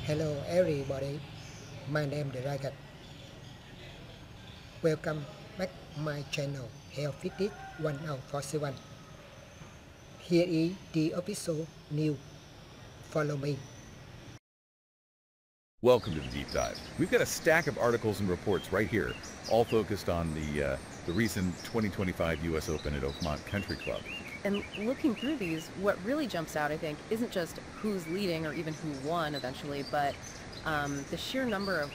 Hello everybody, my name is Ragat. Welcome back my channel Health Fitness 1047. Here is the episode new. Follow me. Welcome to the Deep Dive. We've got a stack of articles and reports right here, all focused on the recent 2025 U.S. Open at Oakmont Country Club. And looking through these, what really jumps out, I think, isn't just who's leading or even who won eventually, but the sheer number of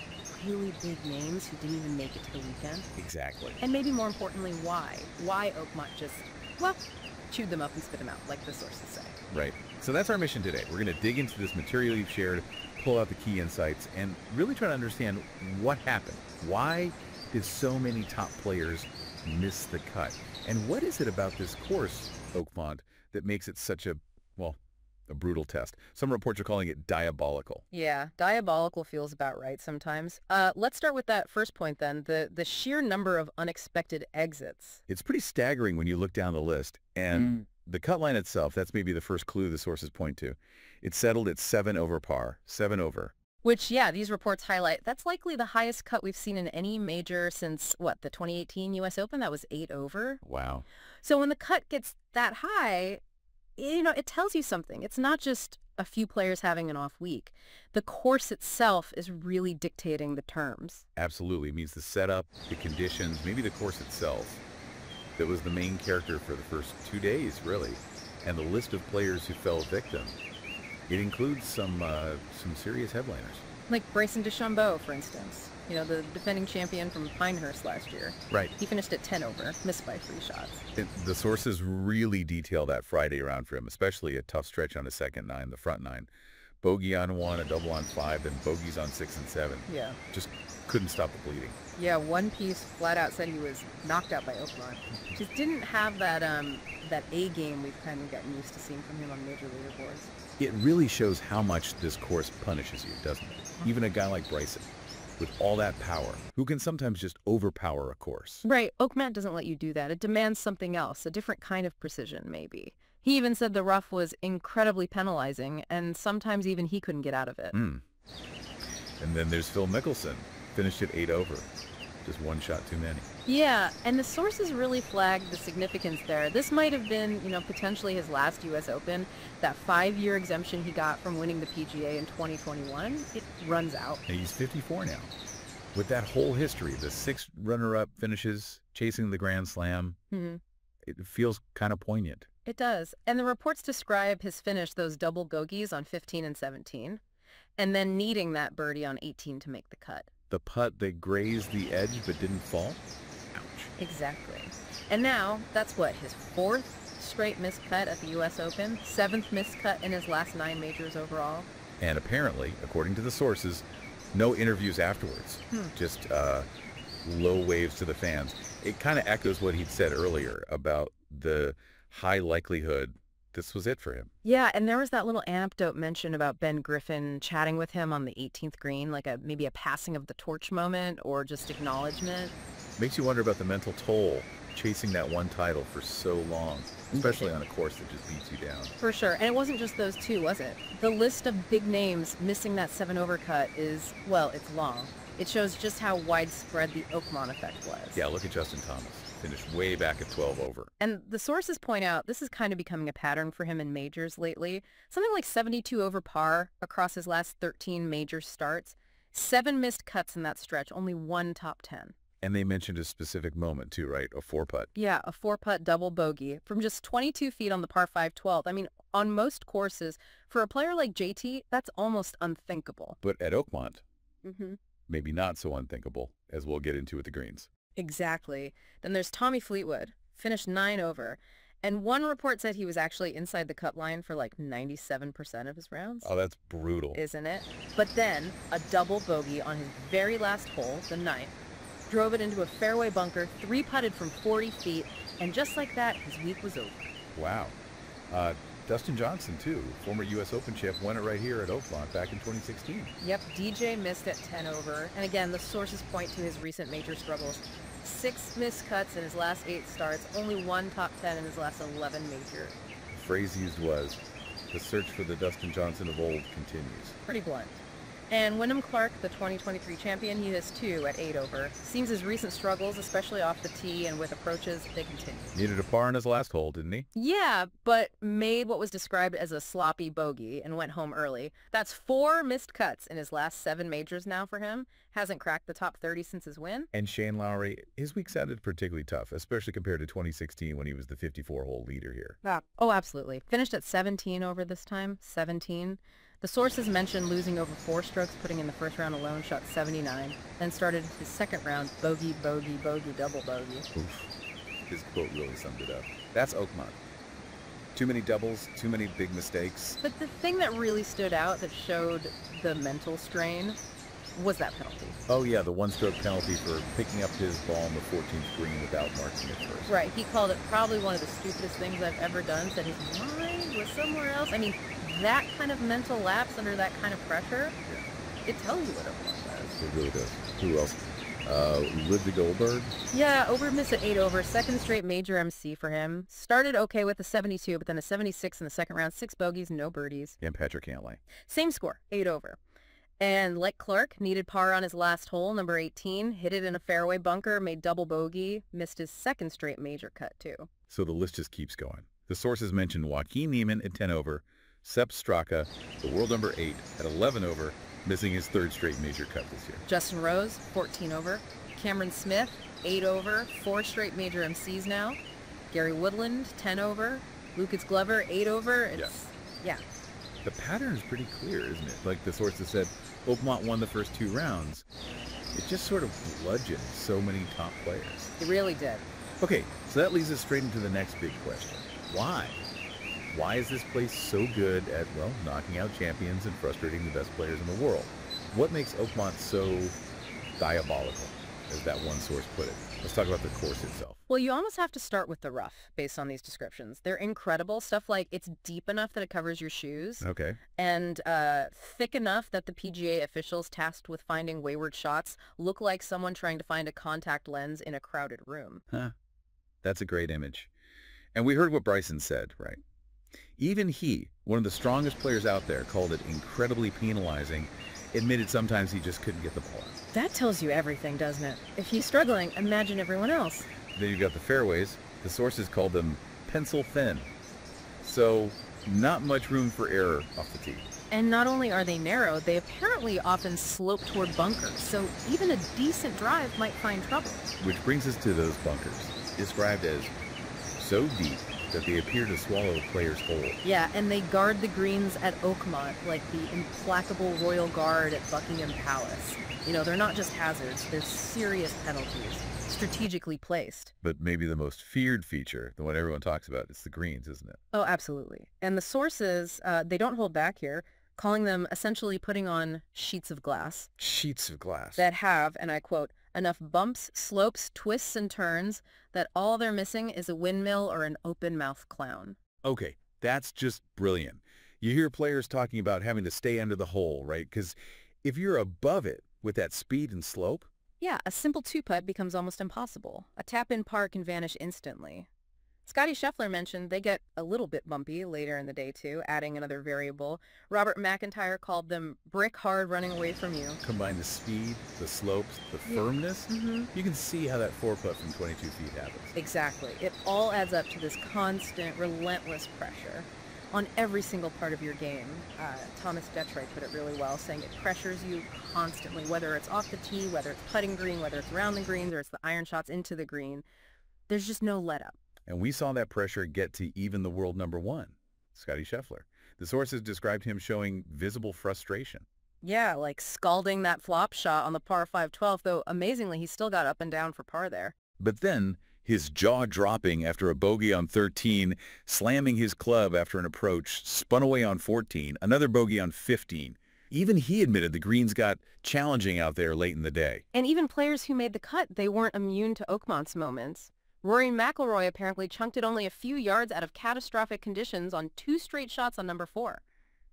really big names who didn't even make it to the weekend. Exactly. And maybe more importantly, why? Why Oakmont just, well, chewed them up and spit them out, like the sources say. Right. So that's our mission today. We're going to dig into this material you've shared, pull out the key insights, and really try to understand what happened. Why did so many top players miss the cut? And what is it about this course, Oakmont, that makes it such a brutal test? Some reports are calling it diabolical. Yeah, diabolical feels about right sometimes. Let's start with that first point then, the sheer number of unexpected exits. It's pretty staggering when you look down the list. And the cut line itself, that's maybe the first clue the sources point to. It settled at 7 over par, 7 over. Which, yeah, these reports highlight, that's likely the highest cut we've seen in any major since, what, the 2018 U.S. Open? That was 8 over. Wow. So when the cut gets that high, it tells you something. It's not just a few players having an off week. The course itself is really dictating the terms. Absolutely. It means the setup, the conditions, maybe the course itself that was the main character for the first 2 days, really. And the list of players who fell victim, it includes some serious headliners. Like Bryson DeChambeau, for instance. You know, the defending champion from Pinehurst last year. Right. He finished at 10 over, missed by 3 shots. The sources really detail that Friday round for him, especially a tough stretch on the second 9, the front 9. Bogey on 1, a double on 5, then bogeys on 6 and 7. Yeah. Just couldn't stop the bleeding. Yeah, one piece flat out said he was knocked out by Oakmont. Just didn't have that A game we've kind of gotten used to seeing from him on major leaderboards. It really shows how much this course punishes you, doesn't it? Even a guy like Bryson, with all that power, who can sometimes just overpower a course. Right. Oakmont doesn't let you do that. It demands something else, a different kind of precision, maybe. He even said the rough was incredibly penalizing, and sometimes even he couldn't get out of it. And then there's Phil Mickelson, finished at 8 over. Just one shot too many. Yeah, and the sources really flagged the significance there. This might have been, potentially his last U.S. Open. That 5-year exemption he got from winning the PGA in 2021, it runs out. And he's 54 now. With that whole history, the 6 runner-up finishes, chasing the Grand Slam, it feels kind of poignant. It does. And the reports describe his finish, those double bogeys on 15 and 17, and then needing that birdie on 18 to make the cut. The putt that grazed the edge but didn't fall? Ouch. Exactly. And now, that's what, his 4th straight missed cut at the U.S. Open, 7th missed cut in his last 9 majors overall. And apparently, according to the sources, no interviews afterwards. Just low waves to the fans. It kind of echoes what he'd said earlier about the high likelihood this was it for him. Yeah, and there was that little anecdote mention about Ben Griffin chatting with him on the 18th green, like maybe a passing of the torch moment or just acknowledgement. Makes you wonder about the mental toll chasing that one title for so long, especially on a course that just beats you down. For sure. And it wasn't just those two, was it? The list of big names missing that 7 over cut is, well, it's long. It shows just how widespread the Oakmont effect was. Yeah, look at Justin Thomas. Finished way back at 12 over. And the sources point out this is kind of becoming a pattern for him in majors lately. Something like 72 over par across his last 13 major starts. 7 missed cuts in that stretch, only 1 top 10. And they mentioned a specific moment too, right? A 4-putt. Yeah, a 4-putt double bogey from just 22 feet on the par 5 12th. I mean, on most courses, for a player like JT, that's almost unthinkable. But at Oakmont, maybe not so unthinkable, as we'll get into with the greens. Exactly. Then there's Tommy Fleetwood, finished 9 over. And one report said he was actually inside the cut line for like 97% of his rounds. Oh, that's brutal. Isn't it? But then a double bogey on his very last hole, the 9th, drove it into a fairway bunker, 3-putted from 40 feet, and just like that, his week was over. Wow. Dustin Johnson, too, former U.S. Open champ, won it right here at Oakmont back in 2016. Yep, DJ missed at 10 over. And again, the sources point to his recent major struggles. 6 missed cuts in his last 8 starts, only 1 top 10 in his last 11 major. The phrase used was, the search for the Dustin Johnson of old continues. Pretty blunt. And Wyndham Clark, the 2023 champion, he has 2 at 8 over. Seems his recent struggles, especially off the tee and with approaches, they continue. Needed a par in his last hole, didn't he? Yeah, but made what was described as a sloppy bogey and went home early. That's 4 missed cuts in his last 7 majors now for him. Hasn't cracked the top 30 since his win. And Shane Lowry, his week sounded particularly tough, especially compared to 2016 when he was the 54-hole leader here. Oh, absolutely. Finished at 17 over this time. 17. The sources mentioned losing over 4 strokes, putting in the first round alone, shot 79, then started his second round, bogey, bogey, bogey, double bogey. Oof. His quote really summed it up. That's Oakmont. Too many doubles, too many big mistakes. But the thing that really stood out that showed the mental strain was that penalty. Oh yeah, the 1-stroke penalty for picking up his ball on the 14th green without marking it first. Right, he called it probably one of the stupidest things I've ever done, said his mind was somewhere else. I mean, that kind of mental lapse under that kind of pressure, it tells you what Oakmont does. It really does. Who else? Lived Goldberg. Yeah, Oberg missed at 8 over, second straight major MC for him. Started okay with a 72, but then a 76 in the second round, 6 bogeys, no birdies. And Patrick Cantlay. Same score, 8 over. And like Clark, needed par on his last hole, number 18, hit it in a fairway bunker, made double bogey, missed his second straight major cut too. So the list just keeps going. The sources mentioned Joaquin Niemann at 10 over, Sepp Straka, the world number 8, at 11 over, missing his 3rd straight major cut this year. Justin Rose, 14 over. Cameron Smith, 8 over, 4 straight major MCs now. Gary Woodland, 10 over. Lucas Glover, 8 over. Yeah. The pattern is pretty clear, isn't it? Like the sources said, Oakmont won the first 2 rounds. It just sort of bludgeoned so many top players. It really did. Okay, so that leads us straight into the next big question. Why? Why is this place so good at, well, knocking out champions and frustrating the best players in the world? What makes Oakmont so diabolical, as that one source put it? Let's talk about the course itself. Well, you almost have to start with the rough based on these descriptions. They're incredible. Stuff like it's deep enough that it covers your shoes. Okay. And thick enough that the PGA officials tasked with finding wayward shots look like someone trying to find a contact lens in a crowded room. Huh. That's a great image. And we heard what Bryson said, right? Even he, one of the strongest players out there, called it incredibly penalizing, admitted sometimes he just couldn't get the ball out. That tells you everything, doesn't it? If he's struggling, imagine everyone else. Then you've got the fairways. The sources called them pencil thin. So not much room for error off the tee. And not only are they narrow, they apparently often slope toward bunkers, so even a decent drive might find trouble. Which brings us to those bunkers, described as so deep that they appear to swallow a player's whole. Yeah, and they guard the greens at Oakmont like the implacable royal guard at Buckingham Palace. You know, they're not just hazards, they're serious penalties, strategically placed. But maybe the most feared feature, the one everyone talks about, is the greens, isn't it? Oh, absolutely. And the sources, they don't hold back here, calling them essentially putting on sheets of glass. Sheets of glass. That have, and I quote, enough bumps, slopes, twists, and turns that all they're missing is a windmill or an open-mouthed clown. Okay, that's just brilliant. You hear players talking about having to stay under the hole, right? Because if you're above it with that speed and slope... Yeah, a simple 2-putt becomes almost impossible. A tap-in par can vanish instantly. Scotty Scheffler mentioned they get a little bit bumpy later in the day, too, adding another variable. Robert McIntyre called them brick hard running away from you. Combine the speed, the slopes, the firmness. Mm-hmm. You can see how that 4-putt from 22 feet happens. Exactly. It all adds up to this constant, relentless pressure on every single part of your game. Thomas Detroit put it really well, saying it pressures you constantly, whether it's off the tee, whether it's putting green, whether it's around the greens, or it's the iron shots into the green. There's just no let-up. And we saw that pressure get to even the world number 1, Scotty Scheffler. The sources described him showing visible frustration. Yeah, like scalding that flop shot on the par 5 12th, though amazingly he still got up and down for par there. But then his jaw dropping after a bogey on 13, slamming his club after an approach, spun away on 14, another bogey on 15. Even he admitted the greens got challenging out there late in the day. And even players who made the cut, they weren't immune to Oakmont's moments. Rory McIlroy apparently chunked it only a few yards out of catastrophic conditions on 2 straight shots on number 4.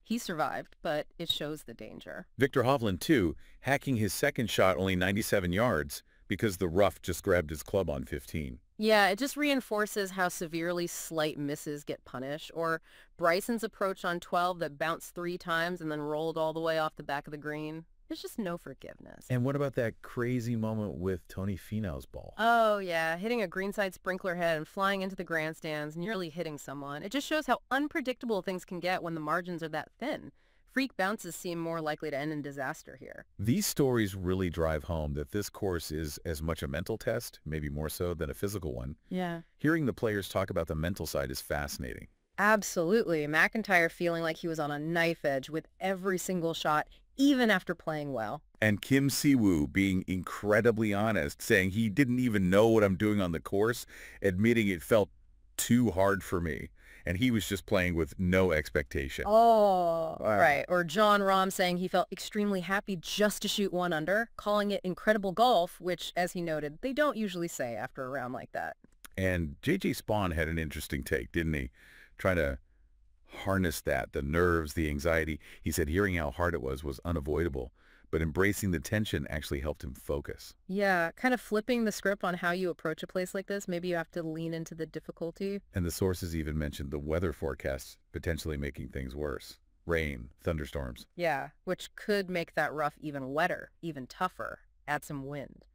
He survived, but it shows the danger. Victor Hovland, too, hacking his second shot only 97 yards, because the rough just grabbed his club on 15. Yeah, it just reinforces how severely slight misses get punished. Or Bryson's approach on 12 that bounced 3 times and then rolled all the way off the back of the green. There's just no forgiveness. And what about that crazy moment with Tony Finau's ball? Oh, yeah, hitting a greenside sprinkler head and flying into the grandstands, nearly hitting someone. It just shows how unpredictable things can get when the margins are that thin. Freak bounces seem more likely to end in disaster here. These stories really drive home that this course is as much a mental test, maybe more so, than a physical one. Yeah. Hearing the players talk about the mental side is fascinating. Absolutely. McIntyre feeling like he was on a knife edge with every single shot, even after playing well. And Kim Si-woo being incredibly honest, saying he didn't even know what I'm doing on the course, admitting it felt too hard for me. And he was just playing with no expectation. Oh, right. Or John Rahm saying he felt extremely happy just to shoot 1 under, calling it incredible golf, which, as he noted, they don't usually say after a round like that. And J.J. Spawn had an interesting take, didn't he? Trying to harness that, the nerves, the anxiety. He said hearing how hard it was unavoidable, but embracing the tension actually helped him focus. Yeah, kind of flipping the script on how you approach a place like this. Maybe you have to lean into the difficulty. And the sources even mentioned the weather forecasts potentially making things worse. Rain, thunderstorms. Yeah, which could make that rough even wetter, even tougher, add some wind.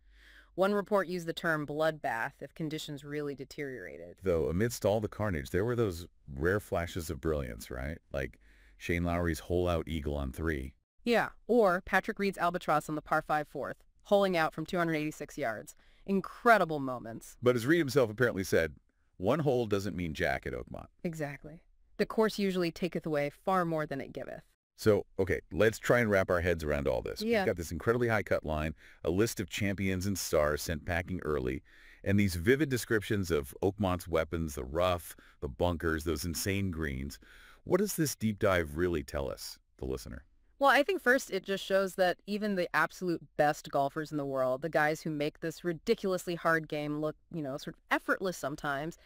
One report used the term bloodbath if conditions really deteriorated. Though amidst all the carnage, there were those rare flashes of brilliance, right? Like Shane Lowry's hole-out eagle on 3. Yeah, or Patrick Reed's albatross on the par 5 fourth, holing out from 286 yards. Incredible moments. But as Reed himself apparently said, one hole doesn't mean jack at Oakmont. Exactly. The course usually taketh away far more than it giveth. So, okay, let's try and wrap our heads around all this. Yeah. We've got this incredibly high cut line, a list of champions and stars sent packing early, and these vivid descriptions of Oakmont's weapons, the rough, the bunkers, those insane greens. What does this deep dive really tell us, the listener? Well, I think first it just shows that even the absolute best golfers in the world, the guys who make this ridiculously hard game look, sort of effortless sometimes,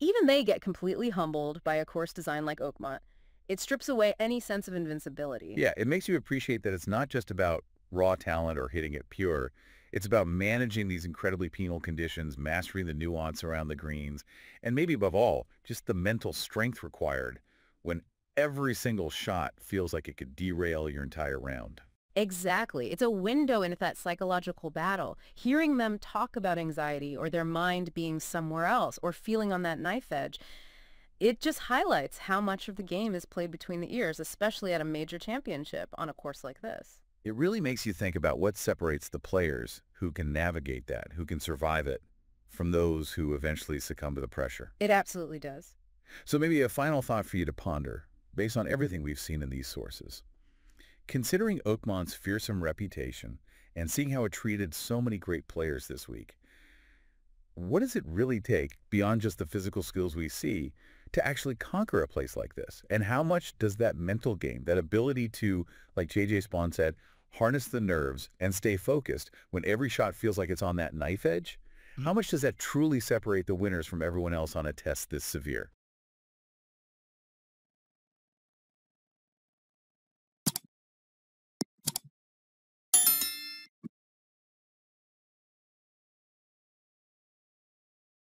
even they get completely humbled by a course design like Oakmont. It strips away any sense of invincibility. Yeah, it makes you appreciate that it's not just about raw talent or hitting it pure. It's about managing these incredibly penal conditions, mastering the nuance around the greens, and maybe above all, just the mental strength required when every single shot feels like it could derail your entire round. Exactly. It's a window into that psychological battle. Hearing them talk about anxiety or their mind being somewhere else or feeling on that knife edge, it just highlights how much of the game is played between the ears, especially at a major championship on a course like this. It really makes you think about what separates the players who can navigate that, who can survive it, from those who eventually succumb to the pressure. It absolutely does. So maybe a final thought for you to ponder, based on everything we've seen in these sources. Considering Oakmont's fearsome reputation and seeing how it treated so many great players this week, what does it really take, beyond just the physical skills we see, to actually conquer a place like this? And how much does that mental game, that ability to, like J.J. Spawn said, harness the nerves and stay focused when every shot feels like it's on that knife edge, how much does that truly separate the winners from everyone else on a test this severe?